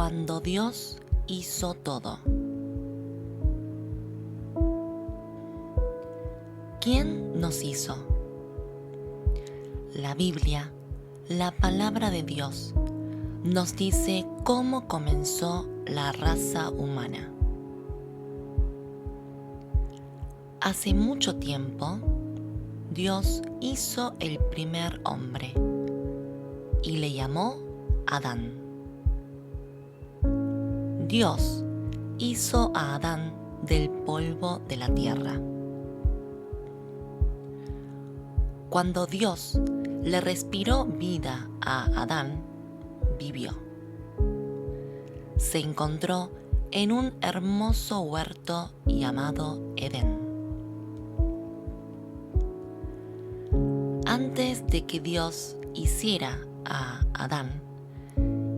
Cuando Dios hizo todo. ¿Quién nos hizo? La Biblia, la palabra de Dios, nos dice cómo comenzó la raza humana. Hace mucho tiempo, Dios hizo el primer hombre y le llamó Adán. Dios hizo a Adán del polvo de la tierra. Cuando Dios le respiró vida a Adán, vivió. Se encontró en un hermoso huerto llamado Edén. Antes de que Dios hiciera a Adán,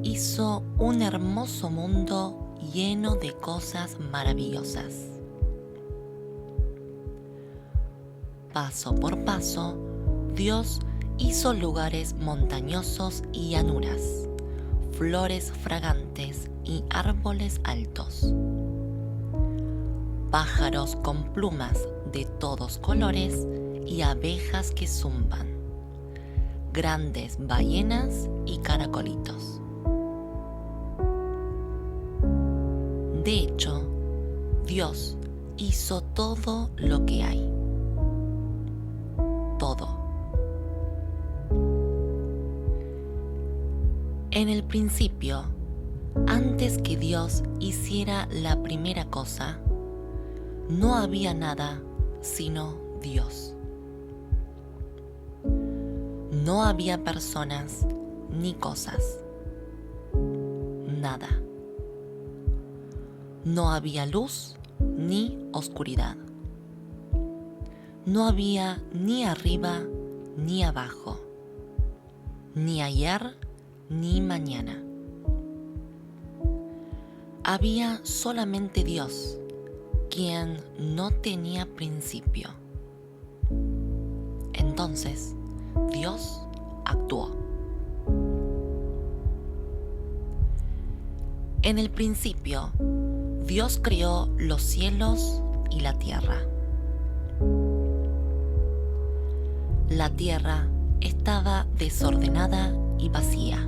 hizo un hermoso mundo lleno de cosas maravillosas. Paso por paso, Dios hizo lugares montañosos y llanuras, flores fragantes y árboles altos, pájaros con plumas de todos colores y abejas que zumban, grandes ballenas y caracolitos. De hecho, Dios hizo todo lo que hay. Todo. En el principio, antes que Dios hiciera la primera cosa, no había nada sino Dios. No había personas ni cosas. Nada. No había luz ni oscuridad. No había ni arriba ni abajo, ni ayer ni mañana. Había solamente Dios, quien no tenía principio. Entonces, Dios actuó. En el principio, Dios creó los cielos y la tierra. La tierra estaba desordenada y vacía,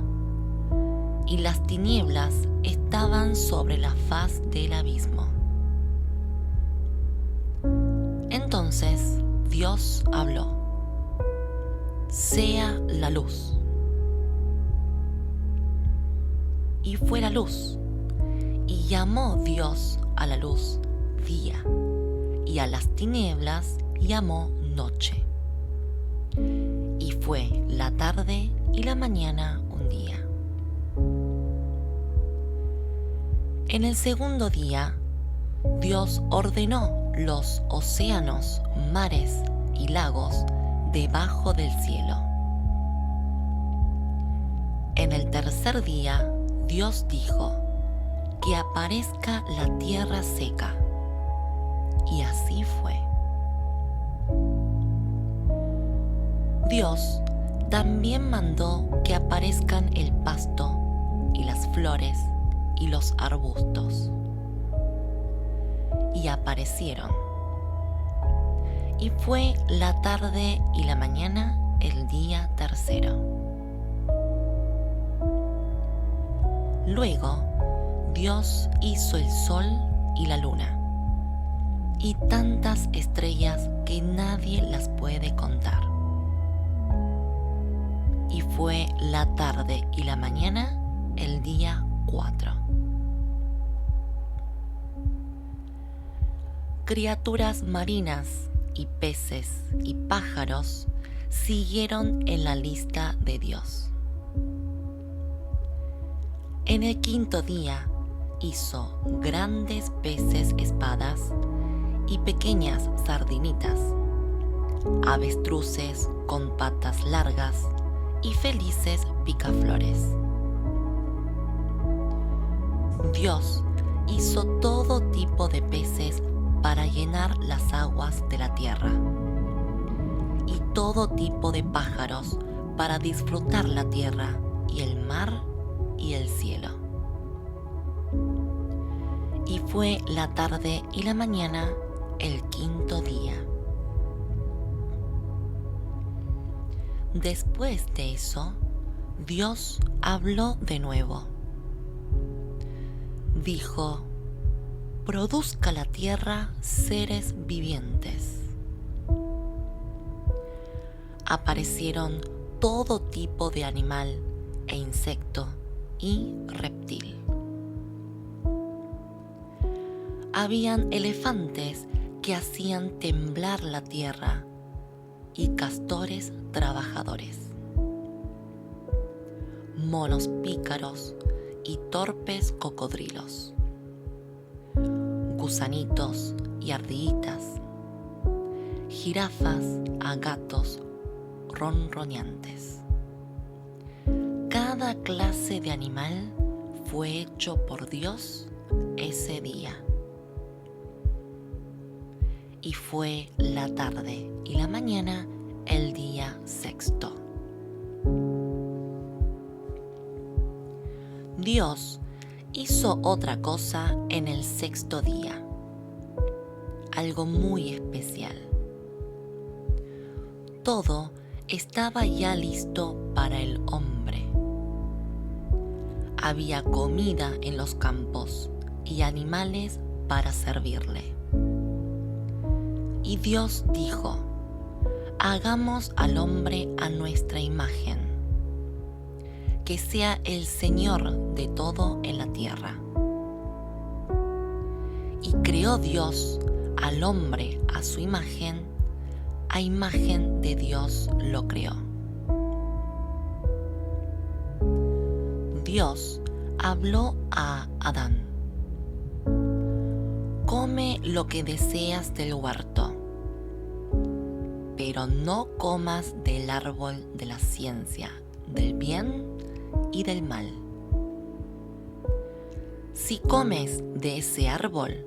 y las tinieblas estaban sobre la faz del abismo. Entonces Dios habló: «Sea la luz». Y fue la luz. Y llamó Dios a la luz día, y a las tinieblas llamó noche. Y fue la tarde y la mañana un día. En el segundo día, Dios ordenó los océanos, mares y lagos debajo del cielo. En el tercer día, Dios dijo: «Que aparezca la tierra seca». Y así fue. Dios también mandó que aparezcan el pasto y las flores y los arbustos. Y aparecieron. Y fue la tarde y la mañana el día tercero. Luego, Dios hizo el sol y la luna, y tantas estrellas que nadie las puede contar. Y fue la tarde y la mañana el día 4. Criaturas marinas y peces y pájaros siguieron en la lista de Dios. En el quinto día hizo grandes peces espadas y pequeñas sardinitas, avestruces con patas largas y felices picaflores. Dios hizo todo tipo de peces para llenar las aguas de la tierra, y todo tipo de pájaros para disfrutar la tierra y el mar y el cielo. Y fue la tarde y la mañana el quinto día. Después de eso, Dios habló de nuevo. Dijo: produzca la tierra seres vivientes. Aparecieron todo tipo de animal e insecto y reptil. Habían elefantes que hacían temblar la tierra y castores trabajadores, monos pícaros y torpes cocodrilos, gusanitos y ardillitas, jirafas a gatos ronroneantes. Cada clase de animal fue hecho por Dios ese día. Y fue la tarde y la mañana el día sexto. Dios hizo otra cosa en el sexto día, algo muy especial. Todo estaba ya listo para el hombre. Había comida en los campos y animales para servirle. Y Dios dijo: hagamos al hombre a nuestra imagen, que sea el Señor de todo en la tierra. Y creó Dios al hombre a su imagen, a imagen de Dios lo creó. Dios habló a Adán: come lo que deseas del huerto, pero no comas del árbol de la ciencia, del bien y del mal. Si comes de ese árbol,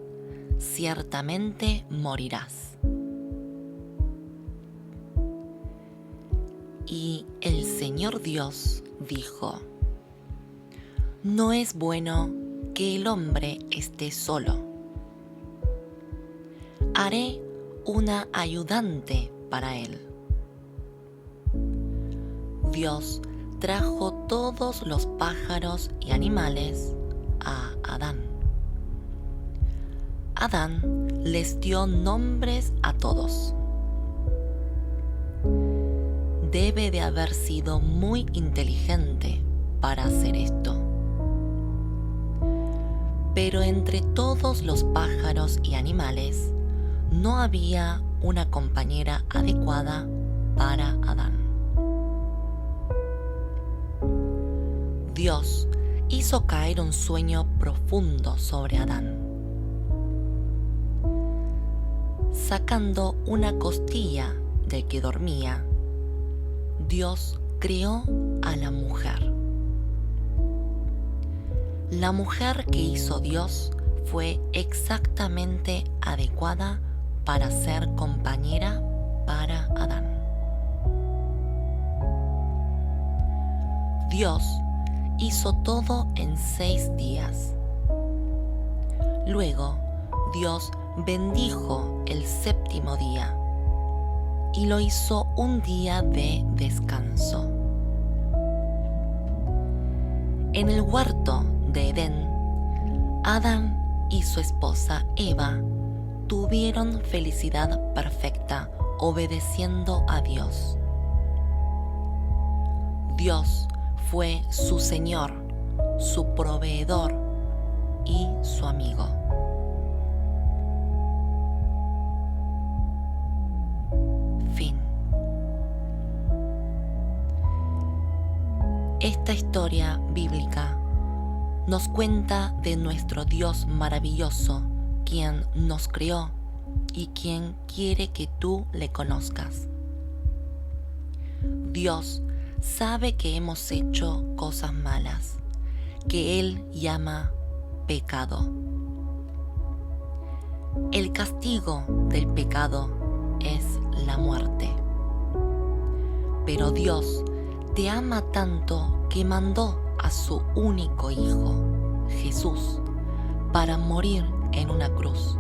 ciertamente morirás. Y el Señor Dios dijo: no es bueno que el hombre esté solo. Haré una ayudante para él. Dios trajo todos los pájaros y animales a Adán. Adán les dio nombres a todos. Debe de haber sido muy inteligente para hacer esto. Pero entre todos los pájaros y animales no había una compañera adecuada para Adán. Dios hizo caer un sueño profundo sobre Adán. Sacando una costilla del que dormía, Dios creó a la mujer. La mujer que hizo Dios fue exactamente adecuada para ser compañera para Adán. Dios hizo todo en 6 días. Luego, Dios bendijo el séptimo día y lo hizo un día de descanso. En el huerto de Edén, Adán y su esposa Eva tuvieron felicidad perfecta obedeciendo a Dios. Dios fue su Señor, su proveedor y su amigo. Fin. Esta historia bíblica nos cuenta de nuestro Dios maravilloso, quien nos creó y quien quiere que tú le conozcas. Dios sabe que hemos hecho cosas malas, que Él llama pecado. El castigo del pecado es la muerte. Pero Dios te ama tanto que mandó a su único Hijo, Jesús, para morir en una cruz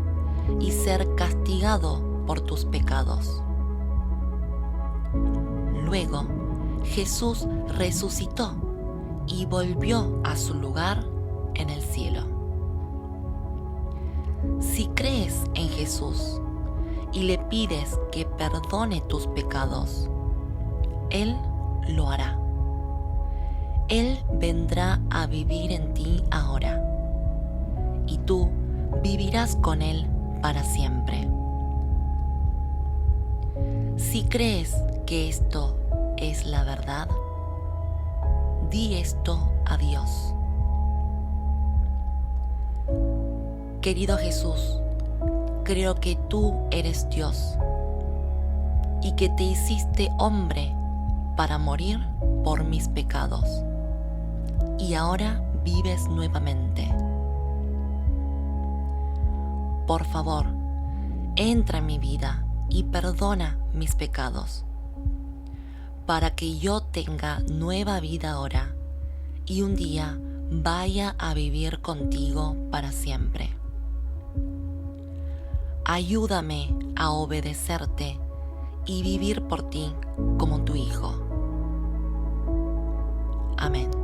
y ser castigado por tus pecados. Luego, Jesús resucitó y volvió a su lugar en el cielo. Si crees en Jesús y le pides que perdone tus pecados, Él lo hará. Él vendrá a vivir en ti ahora, y tú vivirás con Él para siempre. Si crees que esto es la verdad, di esto a Dios. Querido Jesús, creo que tú eres Dios y que te hiciste hombre para morir por mis pecados, y ahora vives nuevamente. Por favor, entra en mi vida y perdona mis pecados, para que yo tenga nueva vida ahora y un día vaya a vivir contigo para siempre. Ayúdame a obedecerte y vivir por ti como tu hijo. Amén.